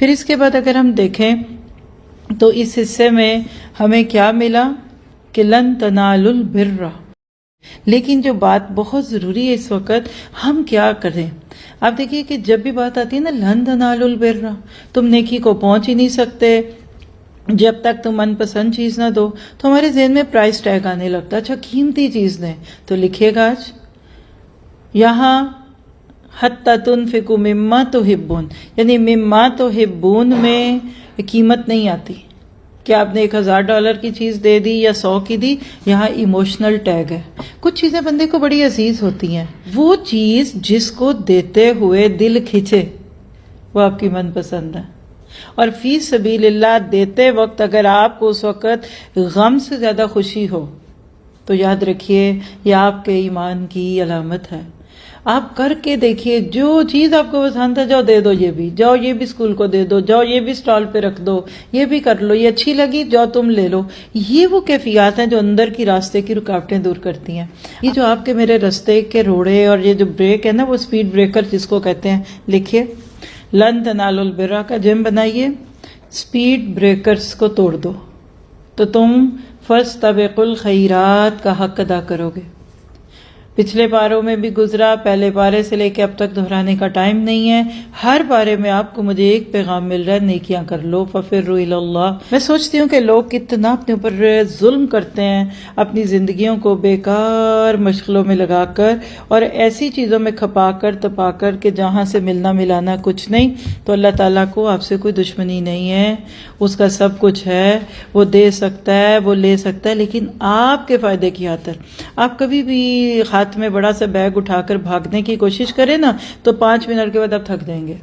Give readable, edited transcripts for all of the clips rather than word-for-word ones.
پھر اس کے بعد اگر ہم دیکھیں تو اس حصے میں ہمیں کیا ملا کہ لن تنالوا البر، لیکن جو بات بہت ضروری ہے اس وقت، ہم کیا کریں؟ آپ دیکھیے کہ جب بھی بات آتی ہے نا لن تنالوا البر، تم نیکی کو پہنچ ہی نہیں سکتے جب تک تم من پسند چیز نہ دو، تو ہمارے ذہن میں پرائس ٹیگ آنے لگتا ہے، اچھا قیمتی چیز دیں تو لکھیے گا آج یہاں حتی تنفقوا مما تحبون، یعنی مما تحبون میں قیمت نہیں آتی کہ آپ نے $1000 کی چیز دے دی یا 100 کی دی، یہاں ایموشنل ٹیگ ہے۔ کچھ چیزیں بندے کو بڑی عزیز ہوتی ہیں، وہ چیز جس کو دیتے ہوئے دل کھچے وہ آپ کی من پسند ہے، اور فی سبیل اللہ دیتے وقت اگر آپ کو اس وقت غم سے زیادہ خوشی ہو تو یاد رکھیے یہ آپ کے ایمان کی علامت ہے۔ آپ کر کے دیکھیے، جو چیز آپ کو پسند ہے جاؤ دے دو، یہ بھی جاؤ، یہ بھی اسکول کو دے دو، جاؤ یہ بھی اسٹال پہ رکھ دو، یہ بھی کر لو، یہ اچھی لگی جاؤ تم لے لو۔ یہ وہ کیفیات ہیں جو اندر کی راستے کی رکاوٹیں دور کرتی ہیں۔ یہ جو آپ کے میرے راستے کے روڑے اور یہ جو بریک ہے نا، وہ سپیڈ بریکر جس کو کہتے ہیں، لکھیے لن تنالوا البر کا جم بنائیے، سپیڈ بریکرز کو توڑ دو تو تم فاستبقوا الخیرات کا حق ادا کرو گے۔ پچھلے پاروں میں بھی گزرا، پہلے پارے سے لے کے اب تک دہرانے کا ٹائم نہیں ہے، ہر پارے میں آپ کو مجھے ایک پیغام مل رہا ہے، نیکیاں کر لو، ففروا الی اللہ۔ میں سوچتی ہوں کہ لوگ کتنا اپنے اوپر ظلم کرتے ہیں، اپنی زندگیوں کو بیکار مشغلوں میں لگا کر اور ایسی چیزوں میں کھپا کر تپا کر کہ جہاں سے ملنا ملانا کچھ نہیں۔ تو اللہ تعالیٰ کو آپ سے کوئی دشمنی نہیں ہے، اس کا سب کچھ ہے، وہ دے سکتا ہے، وہ لے سکتا ہے، لیکن آپ کے فائدے کی خاطر آپ کبھی بھی ہاتھ میں بڑا سا بیگ اٹھا کر بھاگنے کی کوشش کریں نا تو 5 منٹ کے بعد آپ تھک جائیں گے۔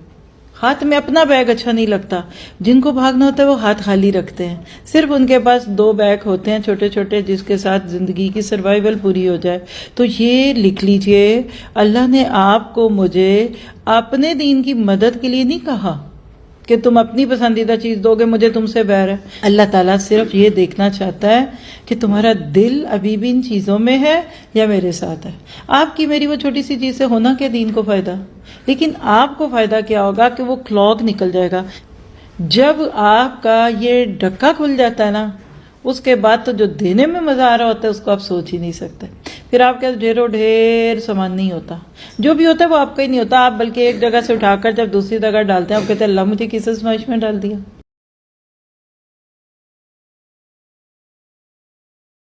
ہاتھ میں اپنا بیگ اچھا نہیں لگتا، جن کو بھاگنا ہوتا ہے وہ ہاتھ خالی رکھتے ہیں، صرف ان کے پاس 2 بیگ ہوتے ہیں چھوٹے چھوٹے جس کے ساتھ زندگی کی سروائیول پوری ہو جائے۔ تو یہ لکھ لیجئے، اللہ نے آپ کو مجھے اپنے دین کی مدد کے لیے نہیں کہا کہ تم اپنی پسندیدہ چیز دو گے، مجھے تم سے بیر ہے۔ اللہ تعالیٰ صرف یہ دیکھنا چاہتا ہے کہ تمہارا دل ابھی بھی ان چیزوں میں ہے یا میرے ساتھ ہے۔ آپ کی میری وہ چھوٹی سی چیز سے ہونا کیا دین کو فائدہ، لیکن آپ کو فائدہ کیا ہوگا کہ وہ کلاگ نکل جائے گا۔ جب آپ کا یہ ڈھکا کھل جاتا ہے نا، اس کے بعد تو جو دینے میں مزہ آ رہا ہوتا ہے اس کو آپ سوچ ہی نہیں سکتے۔ پھر آپ کے ڈھیر سامان نہیں ہوتا، جو بھی ہوتا ہے وہ آپ کا ہی نہیں ہوتا، آپ بلکہ ایک جگہ سے اٹھا کر جب دوسری جگہ ڈالتے ہیں آپ کہتے ہیں اللہ مجھے کس آزمائش میں ڈال دیا۔